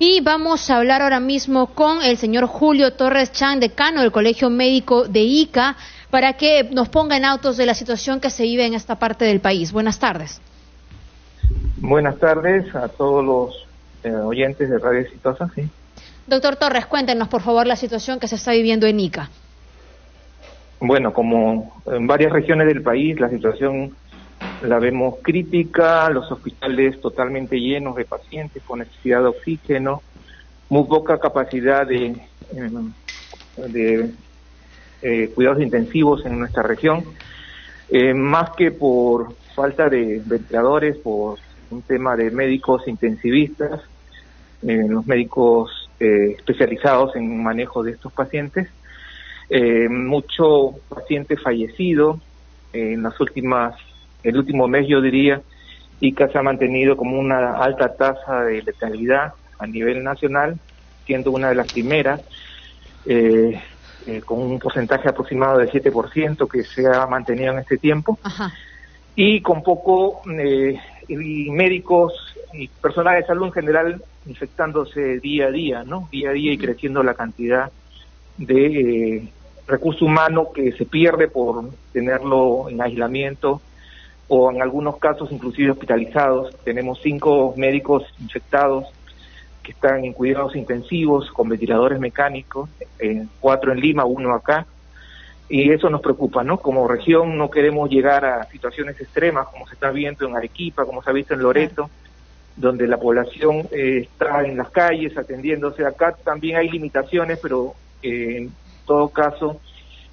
Y vamos a hablar ahora mismo con el señor Julio Torres Chang, decano del Colegio Médico de Ica, para que nos ponga en autos de la situación que se vive en esta parte del país. Buenas tardes. Buenas tardes a todos los oyentes de Radio Exitosa. Sí. Doctor Torres, cuéntenos por favor la situación que se está viviendo en Ica. Bueno, como en varias regiones del país, la situación la vemos crítica, los hospitales totalmente llenos de pacientes con necesidad de oxígeno, muy poca capacidad de cuidados intensivos en nuestra región, más que por falta de ventiladores, por un tema de médicos intensivistas, los médicos especializados en manejo de estos pacientes, mucho paciente fallecido en el último mes, yo diría. Ica se ha mantenido como una alta tasa de letalidad a nivel nacional, siendo una de las primeras, con un porcentaje aproximado del 7% que se ha mantenido en este tiempo. Ajá. Y con poco médicos y personal de salud en general infectándose día a día, ¿no? Día a día, y creciendo la cantidad de recurso humano que se pierde por tenerlo en aislamiento o en algunos casos inclusive hospitalizados. Tenemos 5 médicos infectados que están en cuidados intensivos con ventiladores mecánicos, 4 en Lima, 1 acá, y eso nos preocupa, ¿no? Como región no queremos llegar a situaciones extremas como se está viendo en Arequipa, como se ha visto en Loreto, donde la población está en las calles atendiéndose. Acá también hay limitaciones, pero en todo caso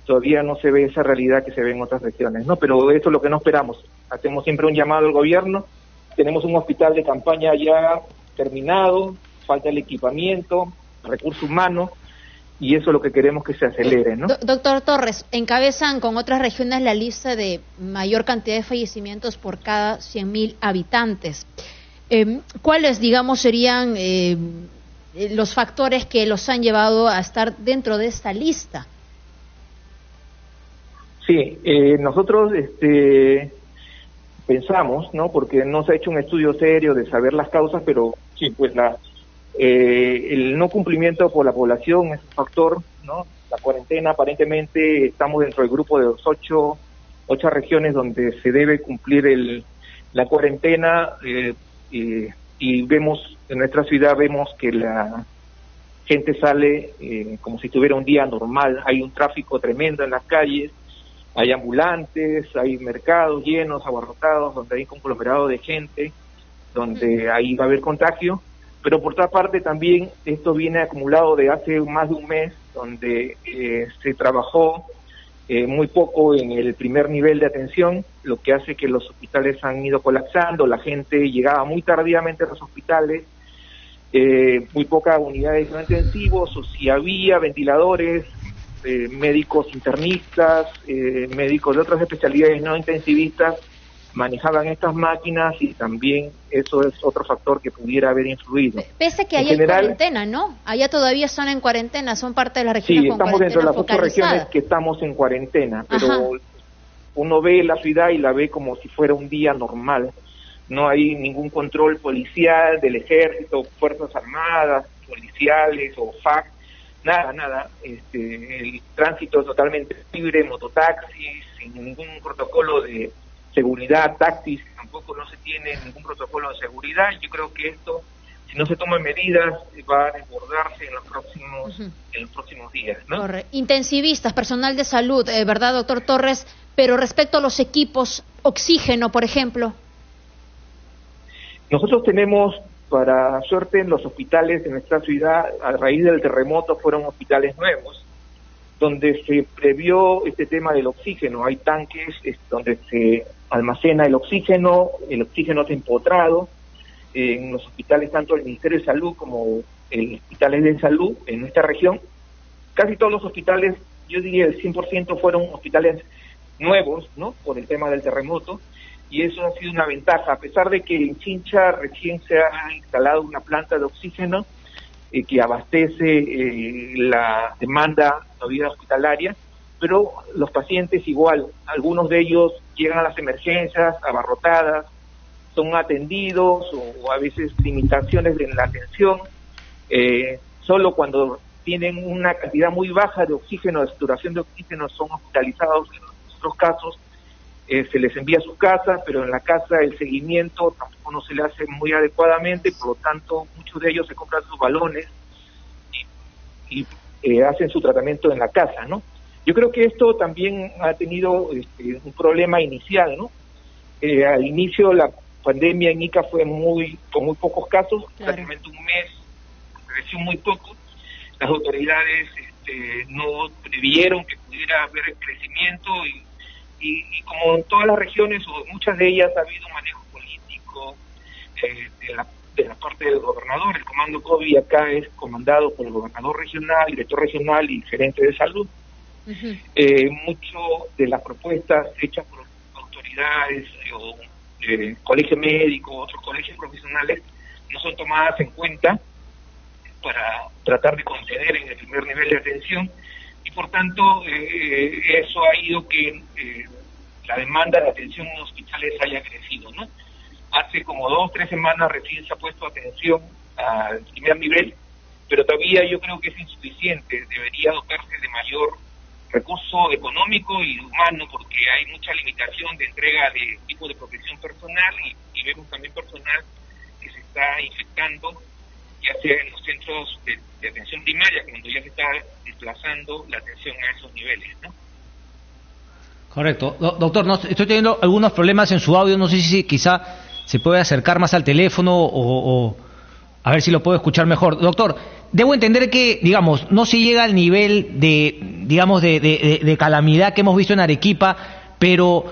todavía no se ve esa realidad que se ve en otras regiones, ¿no? Pero eso es lo que no esperamos. Hacemos siempre un llamado al gobierno. Tenemos un hospital de campaña ya terminado, falta el equipamiento, recurso humano, y eso es lo que queremos que se acelere, ¿no? Doctor Torres, encabezan con otras regiones la lista de mayor cantidad de fallecimientos por cada 100.000 habitantes. ¿Cuáles, digamos, serían los factores que los han llevado a estar dentro de esta lista? Sí, nosotros pensamos, ¿no? Porque no se ha hecho un estudio serio de saber las causas, pero sí, pues el no cumplimiento por la población es un factor, ¿no? La cuarentena, aparentemente estamos dentro del grupo de los 8 regiones donde se debe cumplir la cuarentena, y vemos en nuestra ciudad, vemos que la gente sale como si tuviera un día normal. Hay un tráfico tremendo en las calles, hay ambulantes, hay mercados llenos, abarrotados, donde hay un conglomerado de gente, donde ahí va a haber contagio. Pero por otra parte también esto viene acumulado de hace más de un mes, donde se trabajó muy poco en el primer nivel de atención, lo que hace que los hospitales han ido colapsando, la gente llegaba muy tardíamente a los hospitales, muy pocas unidades no intensivos, o si había ventiladores, médicos internistas, médicos de otras especialidades no intensivistas manejaban estas máquinas, y también eso es otro factor que pudiera haber influido. Pese a que hay cuarentena, ¿no? Allá todavía están en cuarentena, son parte de la región. Sí, estamos dentro de las 8 regiones que estamos en cuarentena, pero ajá, uno ve la ciudad y la ve como si fuera un día normal. No hay ningún control policial del ejército, fuerzas armadas, policiales o FARC, nada. El tránsito es totalmente libre, mototaxis, sin ningún protocolo de seguridad, taxis, tampoco no se tiene ningún protocolo de seguridad. Yo creo que esto, si no se toman medidas, va a desbordarse en los próximos días, ¿no? Intensivistas, personal de salud, ¿verdad, doctor Torres? Pero respecto a los equipos, oxígeno, por ejemplo. Nosotros tenemos, para suerte, en los hospitales de nuestra ciudad, a raíz del terremoto, fueron hospitales nuevos, donde se previó este tema del oxígeno. Hay tanques donde se almacena el oxígeno es empotrado en los hospitales, tanto el Ministerio de Salud como el hospitales de salud en nuestra región. Casi todos los hospitales, yo diría el 100% fueron hospitales nuevos, ¿no? Por el tema del terremoto, y eso ha sido una ventaja, a pesar de que en Chincha recién se ha instalado una planta de oxígeno que abastece la demanda todavía hospitalaria, pero los pacientes igual, algunos de ellos llegan a las emergencias abarrotadas, son atendidos o a veces limitaciones en la atención, Solo cuando tienen una cantidad muy baja de oxígeno, de saturación de oxígeno, son hospitalizados. En otros casos se les envía a sus casas, pero en la casa el seguimiento tampoco no se le hace muy adecuadamente, por lo tanto muchos de ellos se compran sus balones y hacen su tratamiento en la casa, ¿no? Yo creo que esto también ha tenido un problema inicial, ¿no? Al inicio la pandemia en Ica fue con muy pocos casos, claro. prácticamente un mes, creció muy poco. Las autoridades no previeron que pudiera haber crecimiento y como en todas las regiones o en muchas de ellas ha habido un manejo político de la parte del gobernador. El comando COVID acá es comandado por el gobernador regional, director regional y gerente de salud. Uh-huh. Mucho de las propuestas hechas por autoridades o colegio médico, otros colegios profesionales, no son tomadas en cuenta para tratar de contener en el primer nivel de atención, y por tanto eso ha ido que la demanda de atención en hospitales haya crecido, ¿no? Hace como 2 o 3 semanas recién se ha puesto atención al primer nivel, pero todavía yo creo que es insuficiente. Debería dotarse de mayor recurso económico y humano, porque hay mucha limitación de entrega de equipos de protección personal y vemos también personal que se está infectando, ya sea en los centros de atención primaria, cuando ya se está desplazando la atención a esos niveles, ¿no? Correcto. Doctor, no, estoy teniendo algunos problemas en su audio, no sé si quizá se puede acercar más al teléfono o a ver si lo puedo escuchar mejor. Doctor, debo entender que, digamos, no se llega al nivel de calamidad que hemos visto en Arequipa, pero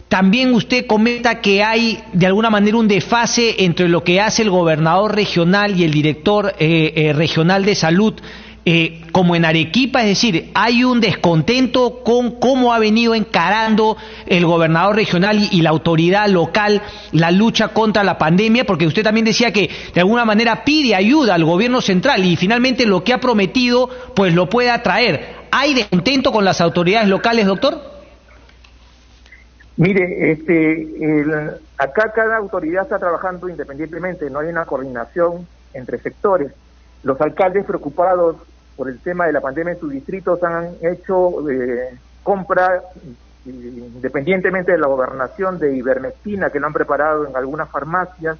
también usted comenta que hay de alguna manera un desfase entre lo que hace el gobernador regional y el director regional de salud, como en Arequipa, es decir, hay un descontento con cómo ha venido encarando el gobernador regional y la autoridad local la lucha contra la pandemia, porque usted también decía que de alguna manera pide ayuda al gobierno central y finalmente lo que ha prometido pues lo puede traer. ¿Hay descontento con las autoridades locales, doctor? Mire, acá cada autoridad está trabajando independientemente, no hay una coordinación entre sectores. Los alcaldes preocupados por el tema de la pandemia en sus distritos han hecho compra, independientemente de la gobernación, de ivermectina que lo han preparado en algunas farmacias.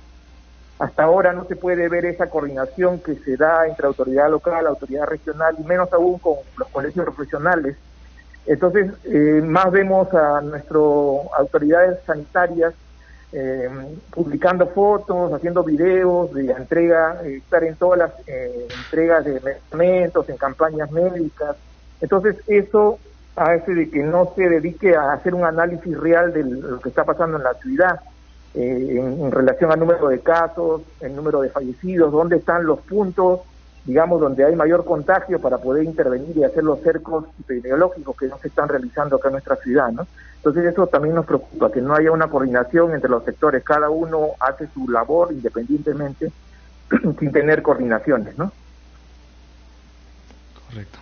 Hasta ahora no se puede ver esa coordinación que se da entre autoridad local, autoridad regional y menos aún con los colegios profesionales. Entonces, más vemos a nuestras autoridades sanitarias publicando fotos, haciendo videos de entrega, estar en todas las entregas de medicamentos, en campañas médicas. Entonces, eso hace de que no se dedique a hacer un análisis real de lo que está pasando en la ciudad, en relación al número de casos, el número de fallecidos, dónde están los puntos, digamos, donde hay mayor contagio para poder intervenir y hacer los cercos epidemiológicos que no se están realizando acá en nuestra ciudad, ¿no? Entonces eso también nos preocupa, que no haya una coordinación entre los sectores, cada uno hace su labor independientemente, sin tener coordinaciones, ¿no? Correcto.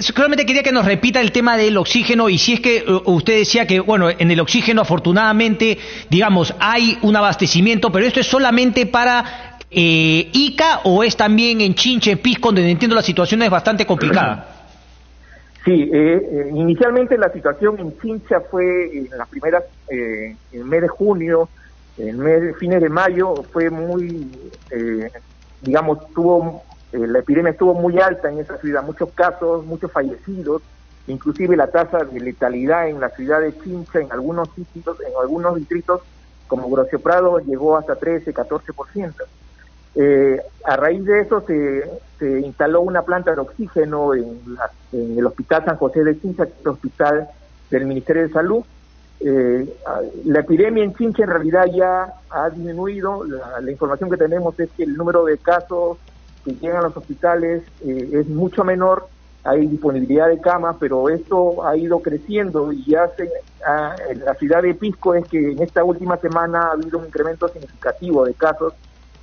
Solamente quería que nos repita el tema del oxígeno, y si es que usted decía que, bueno, en el oxígeno afortunadamente, digamos, hay un abastecimiento, pero esto es solamente para Ica o es también en Chincha, en Pisco, donde entiendo la situación es bastante complicada. Sí, inicialmente la situación en Chincha fue en las primeras, en el mes de junio, fines de mayo, fue muy, digamos, la epidemia estuvo muy alta en esa ciudad, muchos casos, muchos fallecidos, inclusive la tasa de letalidad en la ciudad de Chincha, en algunos sitios, en algunos distritos, como Grocio Prado, llegó hasta 13-14%. A raíz de eso se instaló una planta de oxígeno en el Hospital San José de Chincha, que es el hospital del Ministerio de Salud. La epidemia en Chincha en realidad ya ha disminuido. La información que tenemos es que el número de casos que llegan a los hospitales es mucho menor, hay disponibilidad de camas, pero esto ha ido creciendo y ya en la ciudad de Pisco es que en esta última semana ha habido un incremento significativo de casos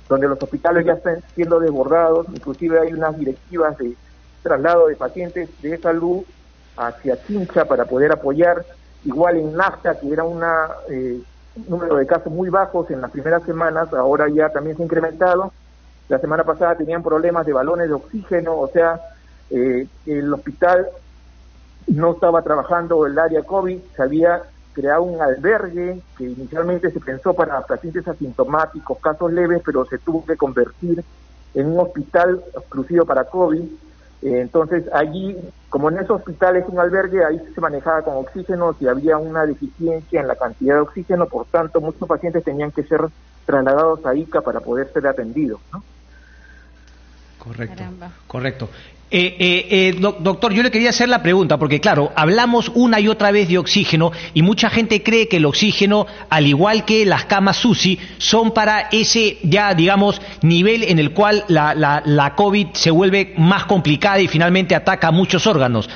donde los hospitales ya están siendo desbordados, inclusive hay unas directivas de traslado de pacientes de salud hacia Chincha para poder apoyar. Igual en Nafta, que era un número de casos muy bajos en las primeras semanas, ahora ya también se ha incrementado, la semana pasada tenían problemas de balones de oxígeno, o sea, el hospital no estaba trabajando el área COVID, se había creado un albergue que inicialmente se pensó para pacientes asintomáticos, casos leves, pero se tuvo que convertir en un hospital exclusivo para COVID. Entonces allí, como en ese hospital es un albergue, ahí se manejaba con oxígeno, si había una deficiencia en la cantidad de oxígeno, por tanto muchos pacientes tenían que ser trasladados a ICA para poder ser atendidos, ¿no? Correcto, Caramba. correcto. Doctor, yo le quería hacer la pregunta, porque claro, hablamos una y otra vez de oxígeno y mucha gente cree que el oxígeno, al igual que las camas UCI, son para ese, ya digamos, nivel en el cual la COVID se vuelve más complicada y finalmente ataca a muchos órganos.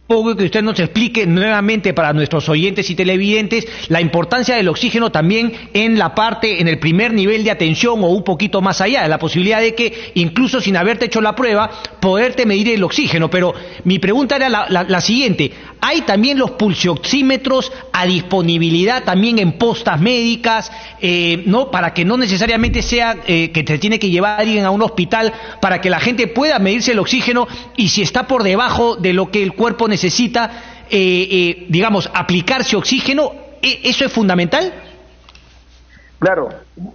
Pongo que usted nos explique nuevamente para nuestros oyentes y televidentes la importancia del oxígeno también en la parte, en el primer nivel de atención o un poquito más allá, la posibilidad de que incluso sin haberte hecho la prueba, poderte medir el oxígeno. Pero mi pregunta era la siguiente, ¿hay también los pulsioxímetros a disponibilidad también en postas médicas, no, para que no necesariamente sea que te tiene que llevar alguien a un hospital para que la gente pueda medirse el oxígeno y si está por debajo de lo que el cuerpo necesita, digamos, aplicarse oxígeno? ¿Eso es fundamental? Claro,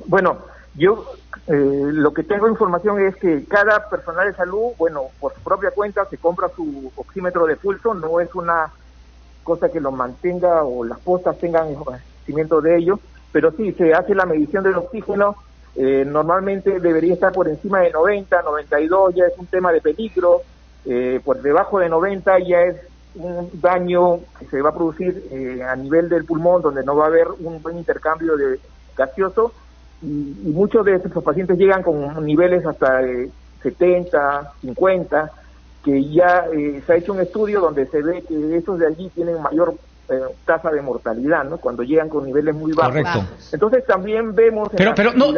bueno, yo lo que tengo información es que cada personal de salud, bueno, por su propia cuenta se compra su oxímetro de pulso, no es una cosa que lo mantenga o las postas tengan conocimiento de ello, pero sí se hace la medición del oxígeno, normalmente debería estar por encima de 90, 92, ya es un tema de peligro, por debajo de 90 ya es un daño que se va a producir a nivel del pulmón, donde no va a haber un buen intercambio de gaseoso, y muchos de estos pacientes llegan con niveles hasta 70, 50, que ya se ha hecho un estudio donde se ve que esos de allí tienen mayor tasa de mortalidad, ¿no? Cuando llegan con niveles muy bajos. Correcto. Entonces también vemos en pero no.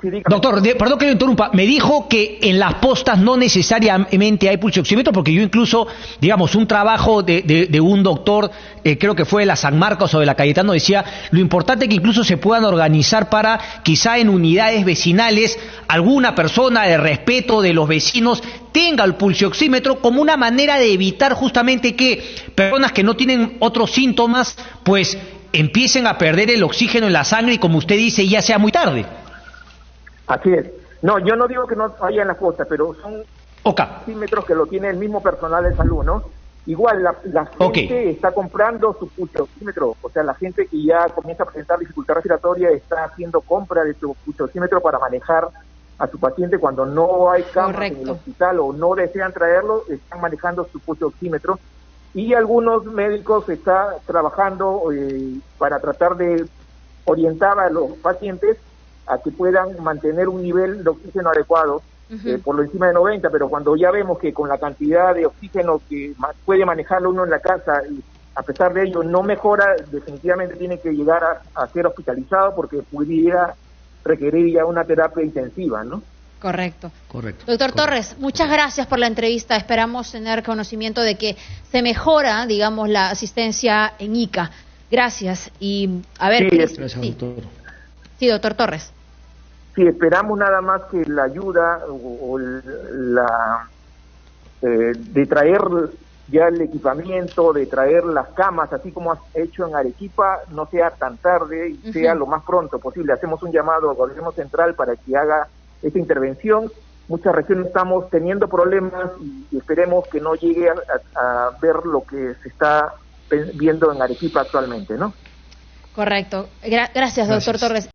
Sí, doctor, perdón que lo interrumpa, me dijo que en las postas no necesariamente hay pulsioxímetro, porque yo incluso, digamos, un trabajo de un doctor, creo que fue de la San Marcos o de la Cayetano, decía lo importante que incluso se puedan organizar para, quizá en unidades vecinales, alguna persona de respeto de los vecinos tenga el pulsioxímetro como una manera de evitar justamente que personas que no tienen otros síntomas, pues empiecen a perder el oxígeno en la sangre y, como usted dice, ya sea muy tarde. Así es. No, yo no digo que no haya en la costa, pero son oxímetros que lo tiene el mismo personal de salud, ¿no? Igual la gente está comprando su pulsioxímetro, o sea, la gente que ya comienza a presentar dificultad respiratoria está haciendo compra de su pulsioxímetro para manejar a su paciente cuando no hay camas en el hospital o no desean traerlo, están manejando su pulsioxímetro, y algunos médicos están trabajando para tratar de orientar a los pacientes a que puedan mantener un nivel de oxígeno adecuado, por lo encima de 90, pero cuando ya vemos que con la cantidad de oxígeno que puede manejarlo uno en la casa, y a pesar de ello no mejora, definitivamente tiene que llegar a ser hospitalizado porque pudiera requerir ya una terapia intensiva, ¿no? Correcto. Doctor Torres, muchas gracias por la entrevista. Esperamos tener conocimiento de que se mejora, digamos, la asistencia en ICA. Gracias. Y a ver... Gracias, doctor. Sí, doctor Torres. Sí, esperamos nada más que la ayuda de traer ya el equipamiento, de traer las camas, así como has hecho en Arequipa, no sea tan tarde y sea lo más pronto posible. Hacemos un llamado al gobierno central para que haga esta intervención. Muchas regiones estamos teniendo problemas y esperemos que no llegue a ver lo que se está viendo en Arequipa actualmente, ¿no? Correcto. Gracias, doctor Torres.